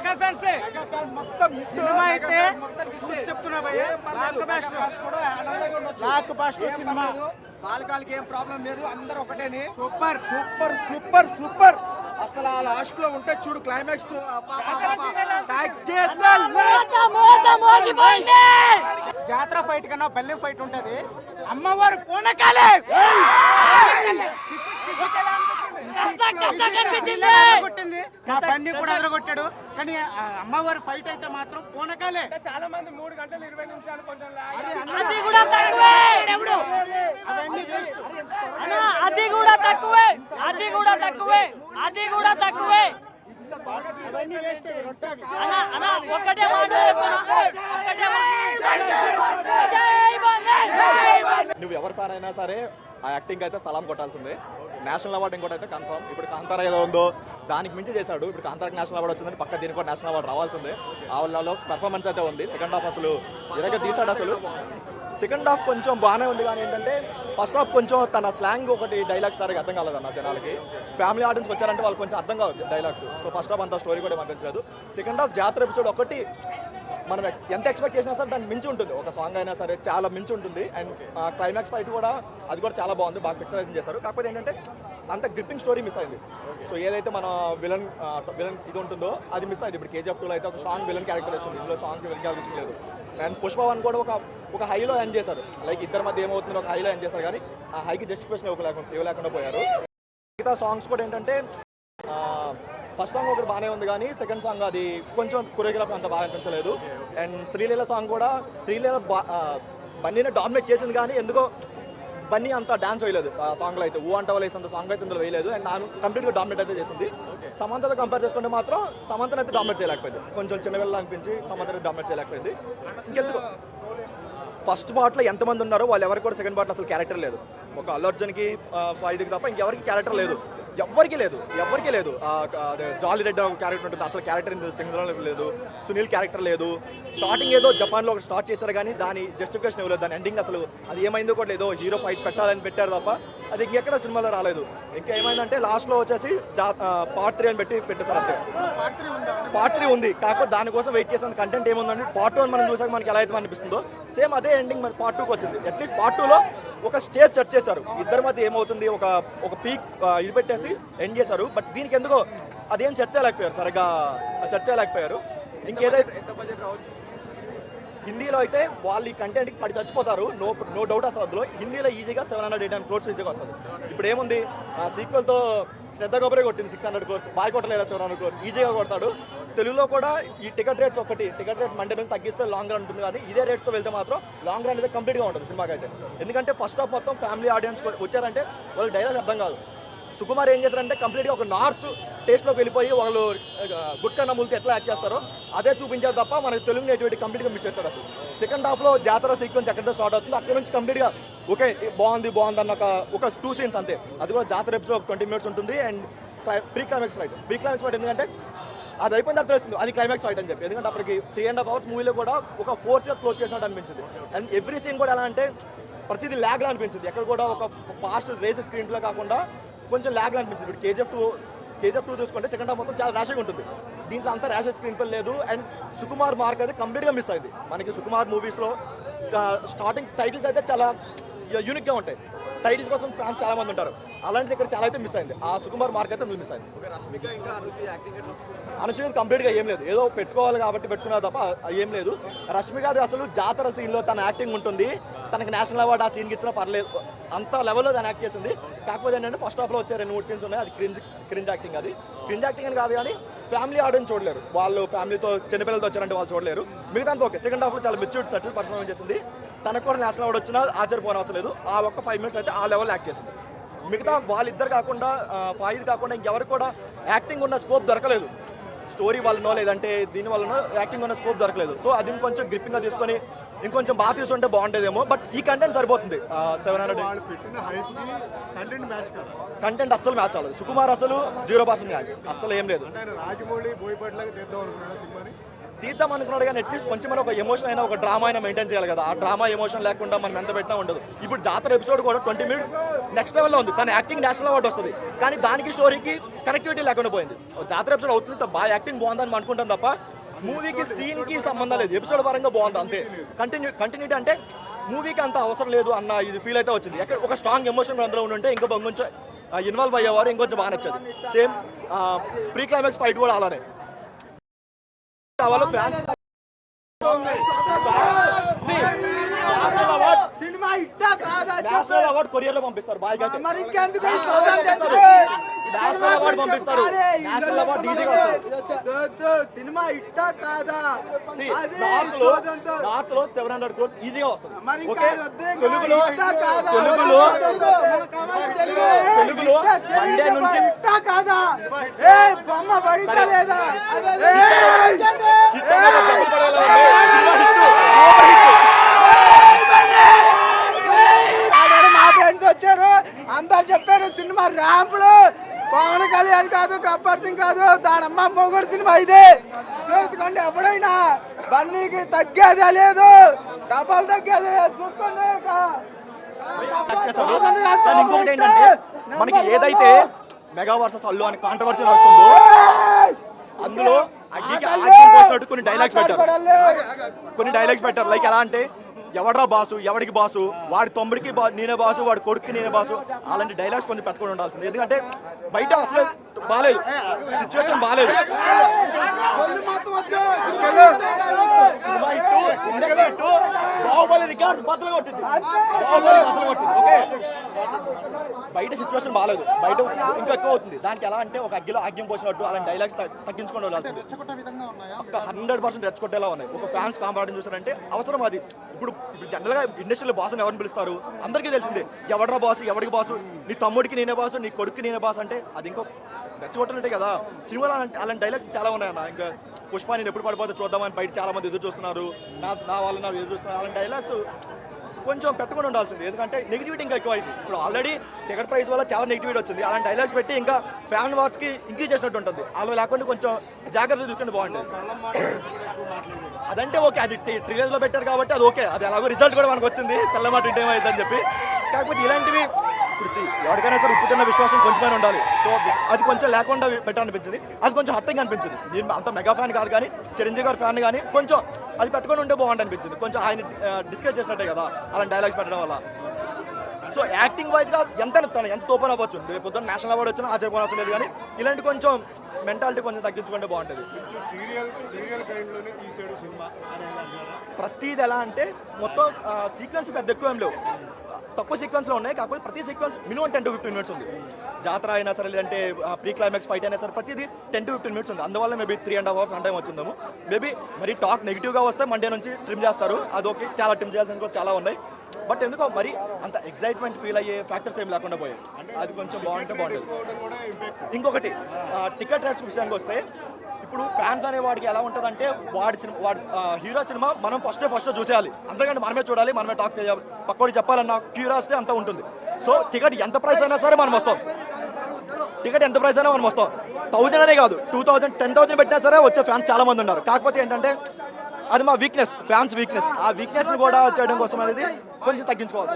Mega fans మొత్తం cinema అయితే చెప్తున్నా సినిమా బాలకాలకి ఏం ప్రాబ్లం లేదు, అందరూ ఒకటేని. Super super super super. అసలు ఆ లాస్ట్ లో ఉంటే చూడు క్లైమాక్స్, జాతర ఫైట్ కన్నా బెల్లం ఫైట్ ఉంటది. అమ్మవారు పూనకాలే కొట్టింది, మా బండి కూడా ఎదరగొట్టాడు. కానీ అమ్మవారి ఫైట్ అయితే మాత్రం పూనకాలే. చాలా మంది 3 గంటలు 20 నిమిషాలు కొంచెం అది కూడా తక్కువే, అవన్నీ వేస్ట్. అది కూడా తక్కువే, అది కూడా తక్కువే, అది కూడా తక్కువే. అవన్నీ వేస్ట్. అన్నా ఒక్కటే మాట నువ్వు ఎవరి ఫ్యాన్ అయినా సరే ఆ యాక్టింగ్ అయితే సలాం కొట్టాల్సిందే. నేషనల్ అవార్డు ఇంకోటి అయితే కన్ఫర్మ్. ఇప్పుడు కాంతారా ఏదో ఉందో దానికి మించి చేశాడు. ఇప్పుడు కాంతారాకి నేషనల్ అవార్డు వచ్చిందని పక్క దీనికి కూడా నేషనల్ అవార్డు రావాల్సిందే. ఆ వాళ్ళలో పర్ఫార్మెన్స్ అయితే ఉంది. సెకండ్ హాఫ్ అసలు ఇరగ తీసాడు. అసలు సెకండ్ హాఫ్ కొంచెం బాగానే ఉంది, కానీ ఏంటంటే ఫస్ట్ హాఫ్ కొంచెం తన స్లాంగ్ ఒకటి డైలాగ్స్ సరిగ్గా అర్థం కాలేదన్న జనాలకి. ఫ్యామిలీ ఆడియన్స్ వచ్చారంటే వాళ్ళు కొంచెం అర్థం కావచ్చు డైలాగ్స్. సో ఫస్ట్ హాఫ్ అంత స్టోరీ కూడా అనిపించలేదు. సెకండ్ హాఫ్ జాతర ఎపిసోడ్ ఒకటి మనం ఎంత ఎక్స్పెక్ట్ చేసినా సరే దాన్ని మించి ఉంటుంది. ఒక సాంగ్ అయినా సరే చాలా మించి ఉంటుంది. అండ్ క్లైమాక్స్ ఫైట్ కూడా అది కూడా చాలా బాగుంది, బాగా పిక్చరైజేషన్ చేశారు. కాకపోతే ఏంటంటే అంత గ్రిప్పింగ్ స్టోరీ మిస్ అయింది. సో ఏదైతే మన విలన్ ఇది ఉంటుందో అది మిస్ అయింది. ఇప్పుడు KGF 2లో అయితే ఒక స్ట్రాంగ్ విలన్ క్యారెక్టర్ వస్తుంది, ఇందులో సాంగ్ విలన్ క్యారెక్టర్ లేదు. అండ్ పుష్ప 1 కూడా ఒక హైలో ఎండ్ చేశారు. లైక్ ఇద్దరి మధ్య ఏమవుతుందో ఒక హైలో ఎండ్ చేశారు, కానీ ఆ హైకి జస్టిఫికేషన్ ఇవ్వలేకుండా పోయారు. మిగతా సాంగ్స్ కూడా ఏంటంటే ఫస్ట్ సాంగ్ ఒకటి బాగానే ఉంది, కానీ సెకండ్ సాంగ్ అది కొంచెం కొరియోగ్రఫీ అంత బాగా అనిపించలేదు. అండ్ శ్రీలీల సాంగ్ కూడా శ్రీలీల బన్నీని డామినేట్ చేసింది, కానీ ఎందుకో బన్నీ అంత డాన్స్ వేయలేదు ఆ సాంగ్లో అయితే. అంట వేసేంత సాంగ్ అయితే ఇందులో వేయలేదు. అండ్ నాను కంప్లీట్గా డామినేట్ అయితే చేసింది. సమంతతో కంపేర్ చేసుకుంటే మాత్రం సమంతను అయితే డామినేట్ చేయలేకపోయింది. కొంచెం చిన్నపిల్ల అనిపించి సమంతని డామినేట్ చేయలేకపోయింది. ఇంకెందుకు ఫస్ట్ పార్ట్లో ఎంతమంది ఉన్నారో వాళ్ళు ఎవరికి కూడా సెకండ్ పార్ట్లో అసలు క్యారెక్టర్ లేదు. ఒక అల్లు అర్జున్కి ఫైద్కి తప్ప ఇంకెవరికి క్యారెక్టర్ లేదు, ఎవరికి లేదు. జాలీ రెడ్డి ఒక క్యారెక్టర్ ఉంటుంది, అసలు క్యారెక్టర్ సింగ్లో లేదు. సునీల్ క్యారెక్టర్ లేదు. స్టార్టింగ్ ఏదో జపాన్లో ఒక స్టార్ట్ చేశారు, కానీ దాని జస్టిఫికేషన్ ఇవ్వలేదు. దాని ఎండింగ్ అసలు అది ఏమైందో కూడా లేదు. హీరో ఫైట్ పెట్టాలని పెట్టారు తప్ప అది ఇంకెక్కడ సినిమాలో రాలేదు. ఇంకా ఏమైందంటే లాస్ట్లో వచ్చేసి పార్ట్ 3 అని పెట్టేశారు అంతే. పార్ట్ 3 ఉంది, కాకపోతే దానికోసం వెయిట్ చేసిన కంటెంట్ ఏముందంటే పార్ట్ 1 మనం చూసాక మనకి ఎలా అయితే అనిపిస్తుందో సేమ్ అదే ఎండింగ్ మరి పార్ట్ 2కి వచ్చింది. అట్లీస్ట్ పార్ట్ 2లో ఒక స్టేజ్ సెట్ చేశారు. ఇద్దరి మధ్య ఏమవుతుంది ఒక పీక్ ఇది పెట్టేసి ఎండ్ చేశారు. బట్ దీనికి ఎందుకో అదేం చర్చలేకపోయారు, సరిగ్గా చర్చలేకపోయారు. ఇంకేదైతే హిందీలో అయితే వాళ్ళు ఈ కంటెంట్కి పడి చచ్చిపోతారు, నో డౌట్. అసలు అందులో హిందీలో ఈజీగా 789 crores ఈజీగా వస్తుంది. ఇప్పుడు ఏముంది సీక్వెల్తో శ్రద్ధ గొప్పరే కొట్టింది 600 crores, బాగా కొట్టలేదా 700 crores ఈజీగా కొడతాడు. తెలుగులో కూడా ఈ టికెట్ రేట్స్ మండే నుంచి తగ్గిస్తే లాంగ్ రన్ ఉంటుంది, కానీ ఇదే రేట్స్తో వెళ్తే మాత్రం లాంగ్ రన్ అయితే కంప్లీట్గా ఉంటుంది సినిమాకి అయితే. ఎందుకంటే ఫస్ట్ హాఫ్ మొత్తం ఫ్యామిలీ ఆడియన్స్ వచ్చారంటే వాళ్ళకి డైలాగ్ అర్థం కాదు. సుకుమార్ ఏం చేశారంటే కంప్లీట్గా ఒక నార్త్ టేస్ట్లోకి వెళ్ళిపోయి వాళ్ళు గుట్కా నమ్ములతో ఎట్లా యాక్ట్ చేస్తారో అదే చూపించారు తప్ప మనకి తెలుగు నేటివిటీ కంప్లీట్గా మిస్ చేస్తాడు. అసలు సెకండ్ హాఫ్లో జాతర సీక్వెన్స్ ఎక్కడితో స్టార్ట్ అవుతుంది అక్కడ నుంచి కంప్లీట్గా ఓకే బాగుంది అన్న ఒక 2 scenes అంతే. అది కూడా జాతర ఎపిసోడ్ 20 minutes ఉంటుంది. అండ్ ప్రీ క్లైమాక్స్ ఫైట్ ఎందుకంటే అది అయిపోయిన తర్వాత తెలుస్తుంది అది క్లైమాక్స్ ఫైట్ అని చెప్పి. ఎందుకంటే అప్పటికి 3.5 hours మూవీలో కూడా ఒక ఫోర్స్గా క్లోజ్ చేసినట్టు అనిపించింది. అండ్ ఎవ్రీ సీన్ కూడా ఎలా అంటే ప్రతిదీ ల్యాగ్లా అనిపించింది. ఎక్కడ కూడా ఒక పాస్ట్ రేస్ స్క్రీన్ ప్లే కాకుండా కొంచెం ల్యాగ్లా అనిపించింది. ఇప్పుడు KGF 2 చూసుకుంటే సెకండ్ హాఫ్ మొత్తం చాలా ర్యాష్గా ఉంటుంది, దీంట్లో అంతా ర్యాష్ స్క్రీన్ ప్లే లేదు. అండ్ సుకుమార్ మార్క్ అయితే కంప్లీట్గా మిస్ అయింది. మనకి సుకుమార్ మూవీస్లో స్టార్టింగ్ టైటిల్స్ అయితే చాలా యూనిక్గా ఉంటాయి, టైటిల్స్ కోసం ఫ్యాన్స్ చాలా మంది ఉంటారు. అలాంటిది ఇక్కడ చాలా అయితే మిస్ అయింది. ఆ సుకుమార్ మార్క్ అయితే మిస్ అయింది. అనుష్క కంప్లీట్గా ఏం లేదు, ఏదో పెట్టుకోవాలి కాబట్టి పెట్టుకున్నారు తప్ప ఏం లేదు. రష్మికది అసలు జాతర సీన్లో తన యాక్టింగ్ ఉంటుంది, తనకి నేషనల్ అవార్డు ఆ సీన్కి ఇచ్చినా పర్లేదు, అంత లెవెల్లో తను యాక్ట్ చేసింది. కాకపోతే ఏంటంటే ఫస్ట్ హాఫ్లో వచ్చే 2-3 scenes ఉన్నాయి, అది క్రింజ్ యాక్టింగ్. అది క్రింజ్ యాక్టింగ్ అని కాదు, కానీ ఫ్యామిలీ ఆడియన్స్ చూడలేరు. వాళ్ళు ఫ్యామిలీతో చిన్నపిల్లలతో వచ్చారంటే వాళ్ళు చూడలేరు. మిగతా ఓకే. సెకండ్ హాఫ్లో చాలా మెచ్యూర్డ్ సెటిల్ పర్ఫార్మెన్స్ చేసింది. తనకు కూడా నేషనల్ అవార్డు వచ్చినా ఆశ్చర్యపోవడం అవసరం లేదు. ఆ ఒక్క 5 minutes అయితే ఆ లెవెల్ యాక్ట్ చేసింది. మిగతా వాళ్ళిద్దరు కాకుండా ఫాయిద్ కాకుండా ఇంకెవరికి కూడా యాక్టింగ్ ఉన్న స్కోప్ దొరకలేదు. స్టోరీ వల్లనో లేదంటే దీని వల్లనో యాక్టింగ్ ఉన్న స్కోప్ దొరకలేదు. సో అది కొంచెం గ్రిప్పింగ్గా తీసుకొని ఇంకొంచెం బాగా తీసుకుంటే బాగుంటుందేమో. బట్ ఈ కంటెంట్ సరిపోతుంది. 700 కంటెంట్ అస్సలు మ్యాచ్ అవ్వలేదు. సుకుమార్ అసలు 0% మ్యాచ్, అస్సలు ఏం లేదు. రాజమౌళి బోయపాటిలాగా తీద్దాం అనుకున్నాడు సినిమాని. తీద్దాం అనుకున్నాడు కానీ అట్లీస్ట్ కొంచెం ఒక ఎమోషన్ అయినా, ఒక డ్రామా అయినా మెయింటైన్ చేయాలి కదా. ఆ డ్రామా ఎమోషన్ లేకుండా మనం ఎంత పెట్టినా ఉండదు. ఇప్పుడు జాతర ఎపిసోడ్ కూడా 20 minutes నెక్స్ట్ లెవెల్లో ఉంది. తన యాక్టింగ్ నేషనల్ అవార్డు వస్తుంది, కానీ దానికి స్టోరీకి కనెక్టివిటీ లేకుండా పోయింది. జాతర ఎపిసోడ్ అవుతుంది, బాగా యాక్టింగ్ బాగుందని అనుకుంటాం తప్ప మూవీకి సీన్ కి సంబంధం లేదు. ఎపిసోడ్ పరంగా బాగుంది అంతే. కంటిన్యూటీ అంటే మూవీకి అంత అవసరం లేదు అన్న ఇది ఫీల్ అయితే వచ్చింది. ఎక్కడ ఒక స్ట్రాంగ్ ఎమోషన్ అందులో ఉంటే ఇంకా కొంచెం ఇన్వాల్వ్ అయ్యేవారు, ఇంకొంచెం బాగా నచ్చేది. సేమ్ ప్రీ క్లైమాక్స్ ఫైట్ కూడా అలానే కావాలి. ఫ్యాన్స్ సినిమా ఇట్టా కాదా నేషనల్ అవార్డు కొరియర్ లో పంపిస్తారు. బాయ్ కంటే మరి ఇంకెందుకు నేషనల్ అవార్డు పంపిస్తారు. నేషనల్ అవార్డు ఈజీగా వస్తుంది. సినిమా ఇట్టా కాదా నార్త్ లో 700 crores ఈజీగా వస్తుంది. మరి ఓకే, తెలుగులో మండే నుంచి ఇట్టా కాదా బొమ్మ పడితే లేదా మా ఫ్రెండ్స్ వచ్చారు, అందరు చెప్పారు సినిమా ర్యాంపులు. పవన్ కళ్యాణ్ కాదు, గబ్బర్ సింగ్ కాదు, దానమ్మ మొగుడు సినిమా ఇదే. చూసుకోండి, ఎప్పుడైనా బన్నీకి తగ్గేదే లేదు, డబ్బులు తగ్గేదే లేదు. చూసుకోండి. కానీ ఇంకొకటి ఏంటంటే మనకి ఏదైతే మెగా వర్సెస్ అల్లు అని కాంట్రవర్సీ వస్తుందో అందులో కొన్ని డైలాగ్స్ పెట్టారు. లైక్ ఎలా అంటే ఎవడ్రా బాసు, ఎవడికి బాసు, వాడి తమ్ముడికి నేనే బాసు, వాడి కొడుకు నేనే బాసు, అలాంటి డైలాగ్స్ కొంచెం పెట్టుకొని ఉండాల్సింది. ఎందుకంటే బయట అసలు బాగాలేదు, సిచ్యువేషన్ బాగాలేదు. బాహుబలి రికార్డ్ బద్దలు కొట్టింది. ఓకే, బయట సిచ్యువేషన్ బాగాలేదు, బయట ఇంకా ఎక్కువ అవుతుంది. దానికి ఎలా అంటే ఒక అగ్గిలో ఆగ్యం పోసినట్టు అలాంటి డైలాగ్స్ తగ్గించుకొని వెళ్ళాల్సింది. ఒక 100% రెచ్చగొట్టేలా ఉన్నాయి. ఒక ఫ్యాన్స్ కాంపాడని చూసారంటే అవసరం అది. ఇప్పుడు జనరల్ గా ఇండస్ట్రీలో బాసుని ఎవరిని పిలుస్తారు అందరికీ తెలిసిందే. ఎవడ్రా బాసు, ఎవడికి బాసు, నీ తమ్ముడికి నేనే బాసు, నీ కొడుకు నేనే బాసు అంటే అది ఇంకో రెచ్చగొట్టనంటే కదా. సినిమాలో అలాంటి డైలాగ్స్ చాలా ఉన్నాయన్న. ఇంకా పుష్ప నేను ఎప్పుడు పడిపోతే చూద్దామని బయట చాలా మంది ఎదురు చూస్తున్నారు, నా వాళ్ళు నాకు ఎదురు చూస్తున్నారు. అలాంటి డైలాగ్స్ కొంచెం పెట్టుకుని ఉండాల్సింది. ఎందుకంటే నెగిటివిటీ ఇంకా ఎక్కువ అయింది. ఇప్పుడు ఆల్రెడీ టికెట్ ప్రైస్ వల్ల చాలా నెగిటివిటీ వచ్చింది. అలాంటి డైలాగ్స్ పెట్టి ఇంకా ఫ్యాన్ వార్స్ కి ఇంక్రీజ్ చేసినట్టు ఉంటుంది. అలా లేకుండా కొంచెం జాగ్రత్తగా చూసుకుంటే బాగుంటుంది. అదంటే ఓకే, అది ట్రైలర్ లో పెట్టారు కాబట్టి అది ఓకే, అది అలాగో రిజల్ట్ కూడా మనకు వచ్చింది, పిల్ల మాట ఇంటే అయిందని చెప్పి. కాకపోతే ఇలాంటివి ఇప్పుడు ఎవరికైనా సరే ఉప్పుతున్న విశ్వాసం కొంచెమైనా ఉండాలి. సో అది కొంచెం లేకుండా పెట్టాలనిపించింది. అది కొంచెం హర్టింగ్ అనిపించింది. నేను అంత మెగా ఫ్యాన్ కాదు కానీ చిరంజీవి గారి ఫ్యాన్ కానీ కొంచెం అది పెట్టుకొని ఉంటే బాగుంటుంది అనిపించింది. కొంచెం ఆయన డిస్కస్ చేసినట్టే కదా అలాంటి డైలాగ్స్ పెట్టడం వల్ల. సో యాక్టింగ్ వైజ్ గా ఎంత ఓపెన్ అవ్వచ్చు. రేపు పొద్దున్న నేషనల్ అవార్డు వచ్చినా ఆశ్చర్యపోవడం లేదు. కానీ ఇలాంటి కొంచెం మెంటాలిటీ కొంచెం తగ్గించుకుంటే బాగుంటుంది. ప్రతిది ఎలా అంటే మొత్తం సీక్వెన్స్ పెద్ద ఎక్కువ ఏం లేవు, తక్కువ సీక్వెన్స్ లో ఉన్నాయి. కాకపోతే ప్రతి సీక్వెన్స్ మినిమం 10 to 15 minutes ఉంది. జాతర అయినా సరే, లేదంటే ప్రీ క్లైమాక్స్ ఫైట్ అయినా సరే, ప్రతిది 10 to 15 minutes ఉంది. అందువల్ల మేబీ 3.5 hours టైం వచ్చిందేమో. మేబీ మరి టాక్ నెగిటివ్ గా వస్తే మండే నుంచి ట్రిమ్ చేస్తారు, అది ఓకే. చాలా ట్రిమ్ చేయాల్సిన కూడా చాలా ఉన్నాయి. బట్ ఎందుకో మరి అంత ఎక్సైట్మెంట్ ఫీల్ అయ్యే ఫ్యాక్టర్స్ ఏం లేకుండా పోయాయి. అది కొంచెం బాగుంటే బాగుంటుంది. ఇంకొకటి టికెట్ రేట్స్ విషయానికి వస్తే ఇప్పుడు ఫ్యాన్స్ అనే వాడికి ఎలా ఉంటుందంటే వాడి హీరో సినిమా మనం ఫస్ట్ చూసేయాలి, అంతకంటే మనమే చూడాలి, మనమే టాక్ చేయాలి, పక్కోడి చెప్పాలన్న క్యూరియాసిటీ అంతా ఉంటుంది. సో టికెట్ ఎంత ప్రైస్ అయినా సరే మనం వస్తాం. 1000 అనే కాదు, 2000, 10,000 పెట్టినా సరే వచ్చే ఫ్యాన్స్ చాలా మంది ఉన్నారు. కాకపోతే ఏంటంటే అది మా వీక్నెస్, ఫ్యాన్స్ వీక్నెస్. ఆ వీక్నెస్ కూడా చేయడం కోసం అనేది కొంచెం తగ్గించుకోవాలి.